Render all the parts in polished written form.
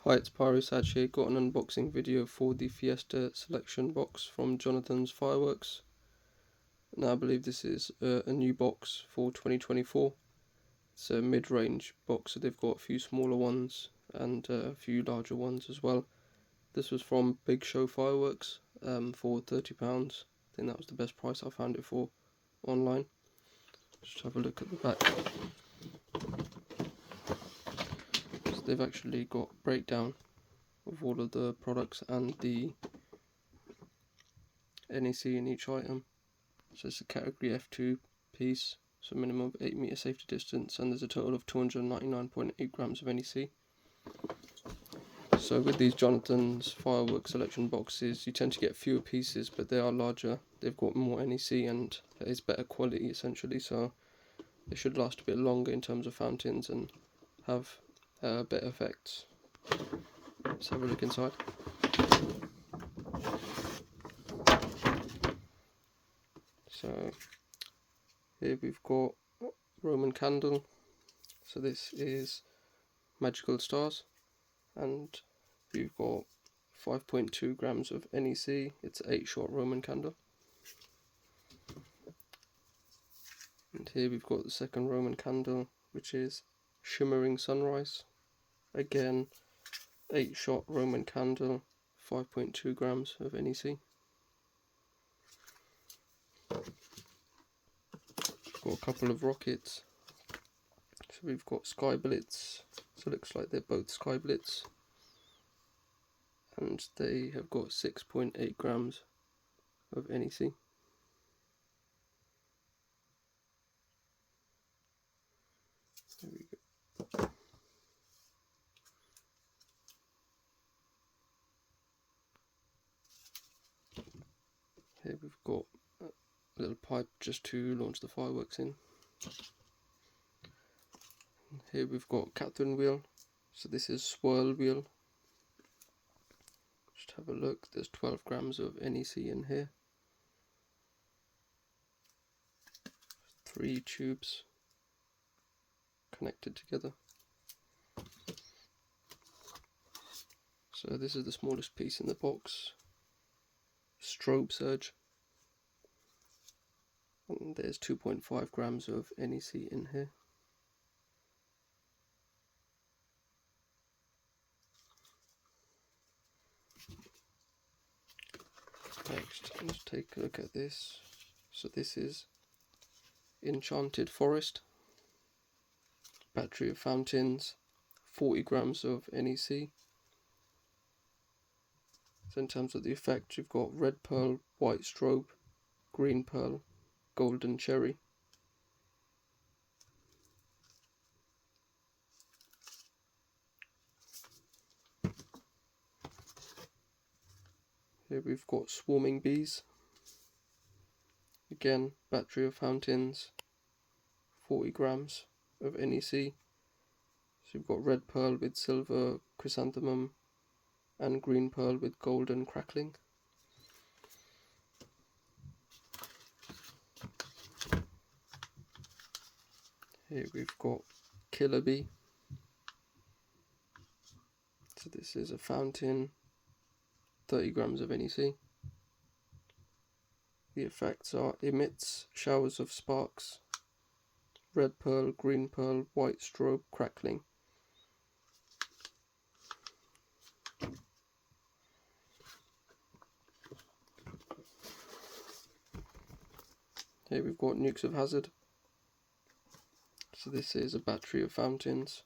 Hi, it's Pyrosach here. Got an unboxing video for the Fiesta selection box from Jonathan's Fireworks. Now I believe this is a new box for 2024. It's a mid-range box, so they've got a few smaller ones and a few larger ones as well. This was from Big Show Fireworks for £30. I think that was the best price I found it for online. Just have a look at the back. So they've actually got breakdown of all of the products and the NEC in each item. So it's a category F2 piece, so minimum of 8 meter safety distance, and there's a total of 299.8 grams of NEC. So with these Jonathan's Fireworks selection boxes, you tend to get fewer pieces, but they are larger. They've got more NEC and it's better quality essentially, so they should last a bit longer in terms of fountains and have better effects. Let's have a look inside. So here we've got Roman candle. So this is magical stars, and we've got 5.2 grams of NEC. It's an 8-shot Roman candle. And here we've got the second Roman candle, which is shimmering sunrise. Again, 8-shot Roman candle, 5.2 grams of NEC. Got a couple of rockets. So we've got sky blitz. So it looks like they're both sky blitz, and they have got 6.8 grams of NEC. There we go. Here we've got a little pipe just to launch the fireworks in. Here we've got Catherine wheel. So this is swirl wheel. Just have a look. There's 12 grams of NEC in here. 3 tubes connected together. So this is the smallest piece in the box. Strobe surge. And there's 2.5 grams of NEC in here. Next, let's take a look at this. So this is Enchanted Forest. Battery of fountains, 40 grams of NEC. So in terms of the effect, you've got red pearl, white strobe, green pearl, golden cherry. Here we've got swarming bees. Again, battery of fountains, 40 grams of NEC. So you've got red pearl with silver chrysanthemum and green pearl with golden crackling. Here we've got killer bee. So this is a fountain, 30 grams of NEC. The effects are emits showers of sparks, red pearl, green pearl, white strobe, crackling. Here we've got nukes of hazard. So this is a battery of fountains,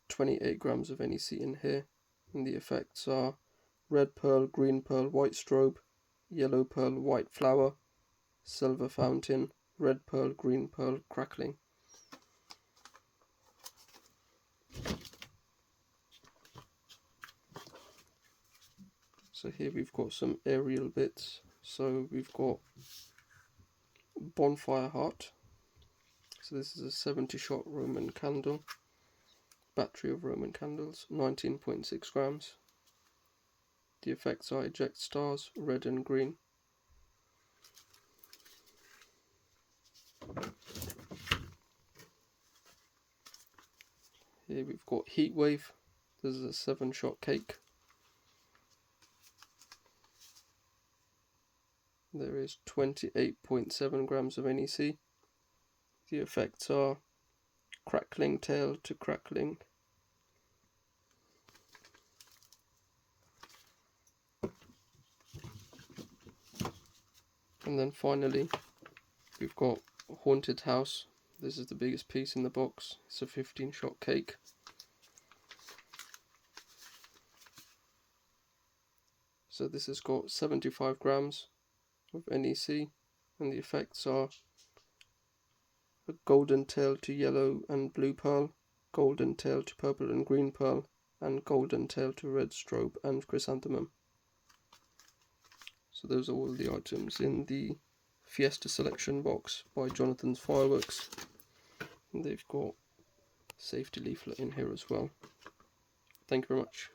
28 grams of NEC in here, and the effects are red pearl, green pearl, white strobe, yellow pearl, white flower, silver fountain, red pearl, green pearl, crackling. So here we've got some aerial bits. So we've got Bonfire heart. So this is a 70-shot Roman candle. Battery of Roman candles, 19.6 grams. The effects are eject stars, red and green. Here we've got heat wave. This is a 7-shot cake. There is 28.7 grams of NEC. The effects are crackling tail to crackling, and then finally we've got Haunted House. This is the biggest piece in the box. It's a 15-shot cake. So this has got 75 grams of NEC, and the effects are a golden tail to yellow and blue pearl, golden tail to purple and green pearl, and golden tail to red strobe and chrysanthemum. So those are all the items in the Fiesta selection box by Jonathan's Fireworks. And they've got safety leaflet in here as well. Thank you very much.